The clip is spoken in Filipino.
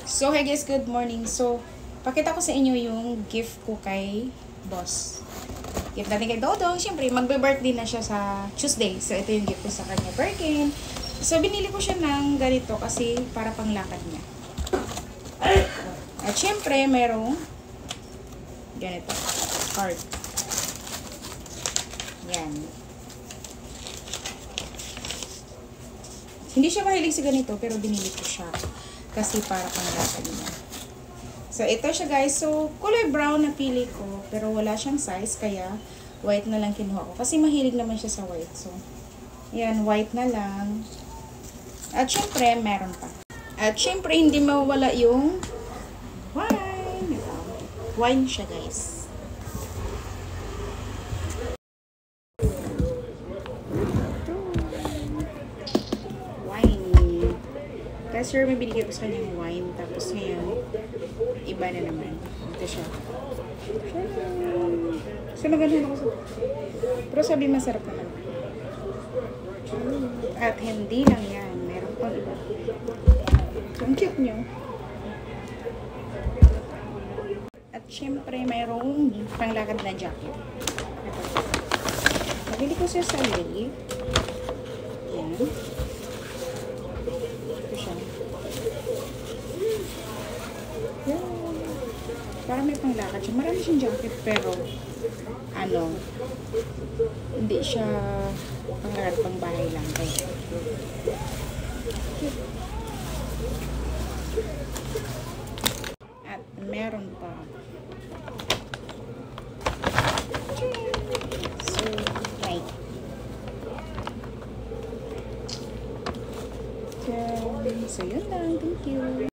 So, hi guys, good morning. So, pakita ko sa inyo yung gift ko kay boss. Gift natin kay Dodong. Siyempre, magbe-birthday na siya sa Tuesday. So, ito yung gift ko sa kanya, Birkin. So, binili ko siya ng ganito kasi para panglakad niya. At siyempre, merong ganito, card. Yan. Hindi siya mahilig sa ganito, pero binili ko siya. Kasi para panglakad niya. So, ito siya guys. So, kulay brown na pili ko. Pero wala siyang size. Kaya, white na lang kinuha ko. Kasi mahilig naman siya sa white. So, yan. White na lang. At syempre, meron pa. At syempre, hindi mawala yung wine. Wine siya guys. Sir, may binigay ko sa kanyang wine. Tapos ngayon, iba na naman. Ito siya. So, nagano'n ako sa... Pero sabi masarap naman. At hindi lang yan. Meron pang iba. So, ang cute nyo. At syempre, mayroong panglakad na jacket. Nabili ko siya sa Lily. Yan. Para may panglakad siya. Marami siyang jacket pero hindi siya panglakad pang bahay lang. Kaya. At meron pa. So, right. So, yun lang. Thank you.